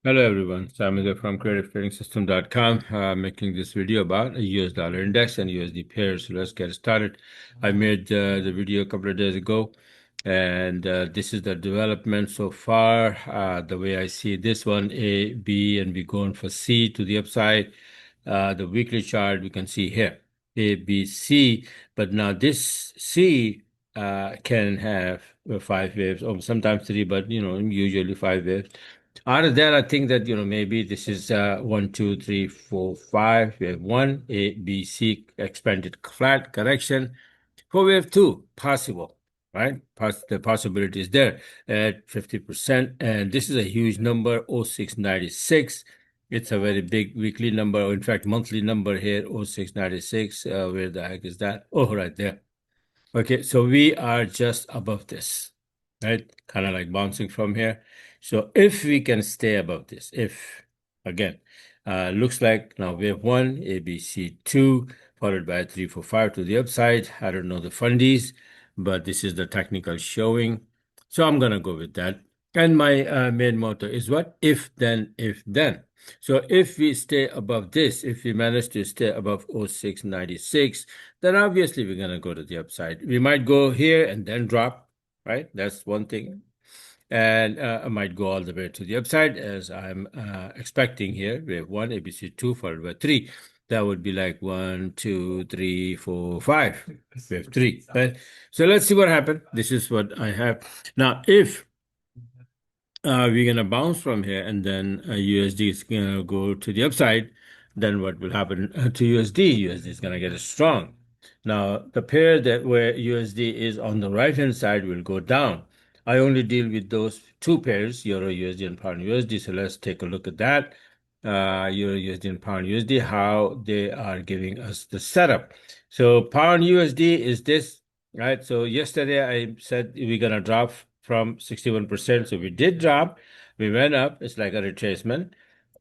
Hello everyone, Simon here from creativetrading.system.com, making this video about a US dollar index and USD pairs. So let's get started. I made the video a couple of days ago, and this is the development so far. The way I see this one, A, B, and we're going for C to the upside. The weekly chart we can see here, A, B, C, but now this C can have five waves, or sometimes three, but usually five waves. Out of that, I think that maybe this is one, two, three, four, five. We have one A, B, C expanded flat correction. For wave two, possible, right? The possibility is there at 50%, and this is a huge number, 0696. It's a very big weekly number, or in fact, monthly number here, 0696. Where the heck is that? Oh, right there. Okay, so we are just above this, right? Kind of like bouncing from here. So if we can stay above this, again, looks like now we have one, ABC2, followed by 3, 4, 5 to the upside. I don't know the fundies, but this is the technical showing. So I'm going to go with that. And my main motto is what? If then, if then. So if we stay above this, if we manage to stay above 0696, then obviously we're going to go to the upside. We might go here and then drop, right? That's one thing. And I might go all the way to the upside as I'm expecting here. We have one, ABC2 followed by 3. That would be like 1, 2, 3, 4, 5. We have 3, right? So let's see what happens. This is what I have. Now, if we're going to bounce from here and then USD is going to go to the upside, then what will happen to USD? USD is going to get strong. Now, the pair that where USD is on the right-hand side will go down. I only deal with those two pairs, Euro USD and Pound USD. So let's take a look at that. Euro USD and Pound USD, how they are giving us the setup. So Pound USD is this, right? So yesterday I said we're going to drop from 61%. So we did drop. We went up. It's like a retracement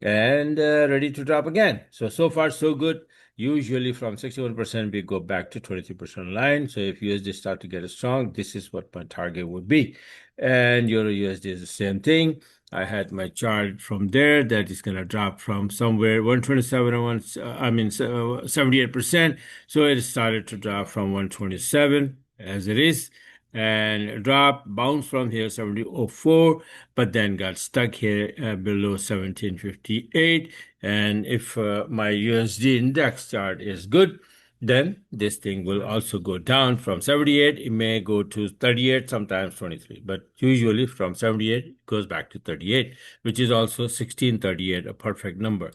and ready to drop again. So far, so good. Usually from 61%, we go back to 23% line. So if USD start to get strong, this is what my target would be. And Euro USD is the same thing. I had my chart from there that is going to drop from somewhere 127 or 78%. So it started to drop from 127 as it is and drop, bounce from here 70.04, but then got stuck here below 1758. And if my USD index chart is good, then this thing will also go down from 78. It may go to 38, sometimes 23, but usually from 78 it goes back to 38, which is also 1638, a perfect number.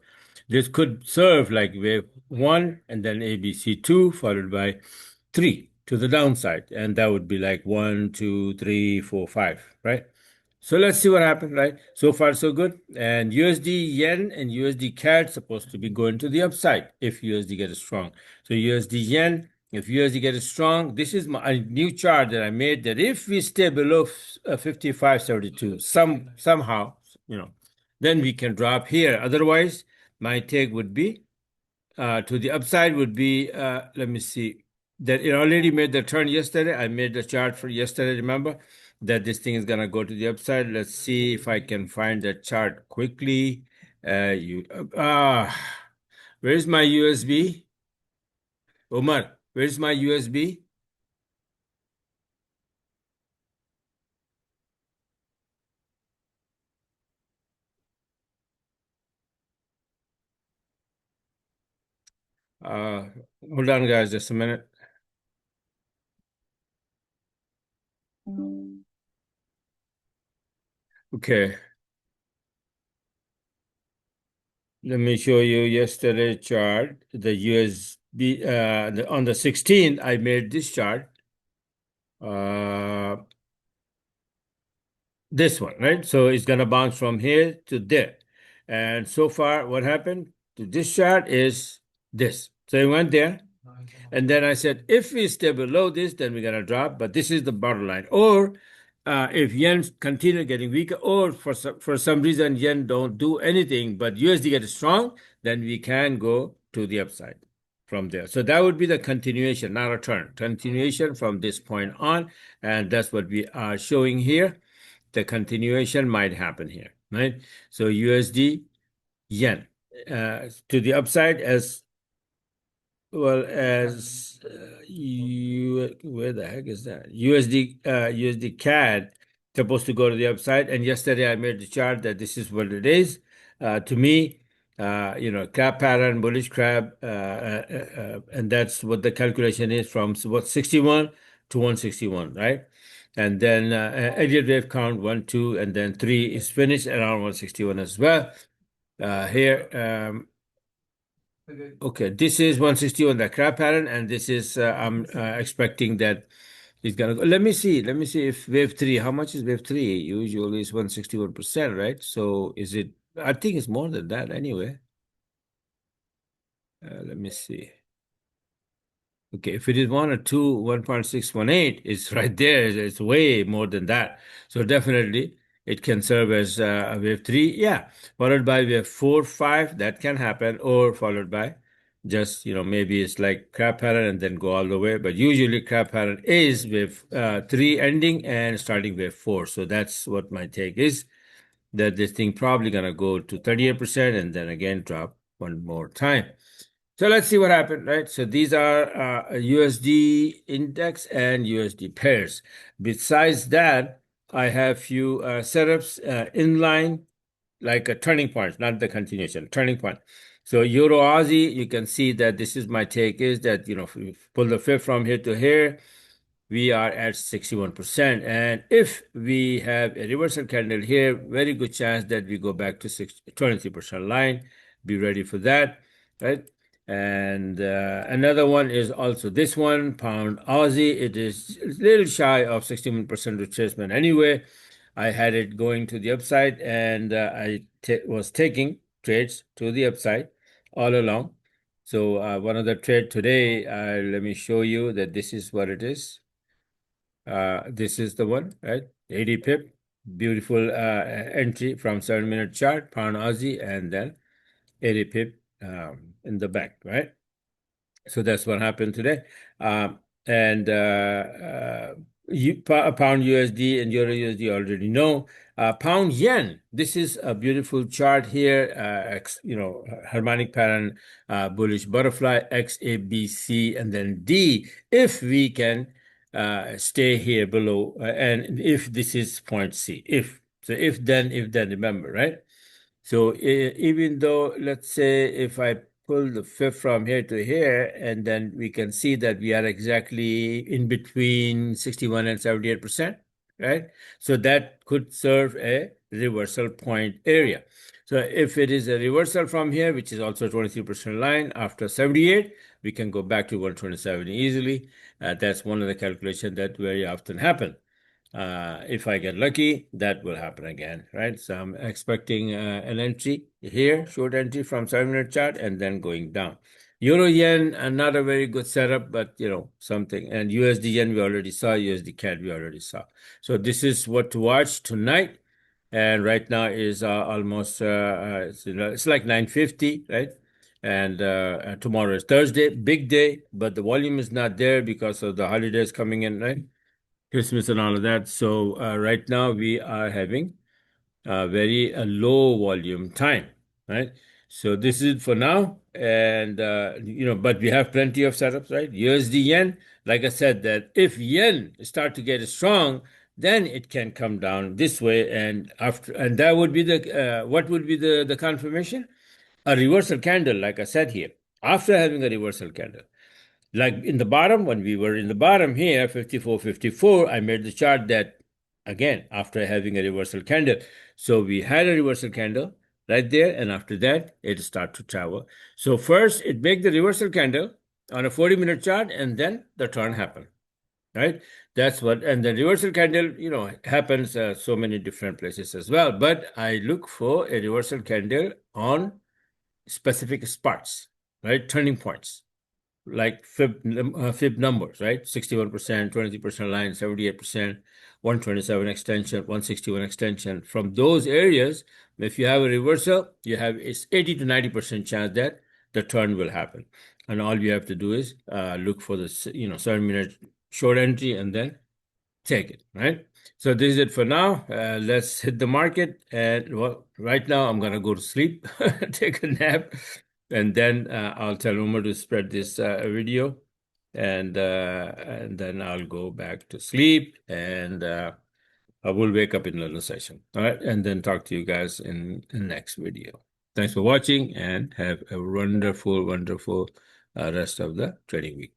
This could serve like wave 1 and then ABC2 followed by 3 to the downside, and that would be like 1, 2, 3, 4, 5, right? So let's see what happens, right? So far, so good. And USD yen and USD CAD supposed to be going to the upside if USD gets strong. So USD yen, if USD gets strong, this is my new chart that I made that if we stay below 55.72, somehow, then we can drop here. Otherwise, my take would be to the upside would be, let me see, that it already made the turn yesterday. I made the chart for yesterday, remember? That this thing is going to go to the upside. Let's see if I can find that chart quickly. Where's my USB? Omar, where's my USB? Uh, Hold on, guys, just a minute. Okay, let me show you yesterday chart. The USB on the 16th, I made this chart. This one, right? So it's going to bounce from here to there. And so far, what happened to this chart is this. So it went there. And then I said, if we stay below this, then we're going to drop. But this is the bottom line. Or if yen continue getting weaker, or for some reason yen don't do anything, but USD gets strong, then we can go to the upside from there. So that would be the continuation, not a turn. Continuation from this point on. And that's what we are showing here. The continuation might happen here. right? So USD yen to the upside as well as where the heck is that? USD CAD supposed to go to the upside. And yesterday I made the chart that this is what it is. To me, crab pattern, bullish crab, and that's what the calculation is from what 61 to 161, right? And then Elliott wave count 1, 2, and then 3 is finished around 161 as well. Here, okay, this is 160 on the crab pattern, and this is I'm expecting that it's gonna go. Let me see. Let me see if wave three. How much is wave three? Usually it's 161%, right? So is it? I think it's more than that anyway. Let me see. Okay, if it is 1 or 2, 1.618, it's right there. It's way more than that. So definitely it can serve as a wave 3. Yeah, followed by wave 4, 5. That can happen, or followed by just, maybe it's like crab pattern and then go all the way. But usually crab pattern is wave 3 ending and starting wave 4. So that's what my take is, that this thing probably going to go to 38% and then again drop one more time. So let's see what happened, right? So these are USD index and USD pairs. Besides that, I have few setups in line, like a turning point, not the continuation, turning point. So Euro Aussie, you can see that this is my take is that, if we pull the fib from here to here, we are at 61%. And if we have a reversal candle here, very good chance that we go back to 23% line. Be ready for that, right? And another one is also this one, pound Aussie. It is a little shy of 61% retracement anyway. I had it going to the upside, and I was taking trades to the upside all along. So one of the trade today, let me show you that this is what it is. This is the one, right? 80 pip, beautiful entry from 7-minute chart, pound Aussie, and then 80 pip in the back, right? So that's what happened today. And pound USD and Euro USD already know. Pound yen, this is a beautiful chart here. Harmonic pattern, bullish butterfly, X, A, B, C, and then D. If we can stay here below, and if this is point C, if then, remember, right? So even though, let's say, if I pull the fifth from here to here, and then we can see that we are exactly in between 61 and 78%, right? So that could serve a reversal point area. So if it is a reversal from here, which is also 23% line, after 78, we can go back to 127 easily. That's one of the calculations that very often happen. If I get lucky, that will happen again, right? So I'm expecting an entry here, short entry from 7-minute chart, and then going down. Euro yen, not a very good setup, but something. And USD yen we already saw, USD CAD we already saw. So this is what to watch tonight. And right now is almost it's like 9:50, right? And tomorrow is Thursday, big day, but the volume is not there because of the holidays coming in, right? Christmas and all of that. So right now we are having a very low volume time, right? So this is for now, and but we have plenty of setups, right? USD yen, like I said, that if yen start to get strong, then it can come down this way, and that would be the what would be the confirmation? A reversal candle, like I said here, after having a reversal candle. Like in the bottom, when we were in the bottom here, 54.54, I made the chart that, again, after having a reversal candle. So we had a reversal candle right there, and after that, it started to travel. So first, it make the reversal candle on a 40-minute chart, and then the turn happened, right? That's what, and the reversal candle, happens so many different places as well. But I look for a reversal candle on specific spots, right? Turning points like fib numbers, right? 61%, 23% line, 78%, 127 extension, 161 extension. From those areas, if you have a reversal, you have it's 80 to 90% chance that the turn will happen. And all you have to do is look for the 7-minute short entry and then take it, right? So this is it for now. Let's hit the market. And well, right now I'm gonna go to sleep, take a nap, and then I'll tell Umar to spread this video, and then I'll go back to sleep, and I will wake up in another session. All right, and then talk to you guys in the next video. Thanks for watching, and have a wonderful, wonderful rest of the trading week.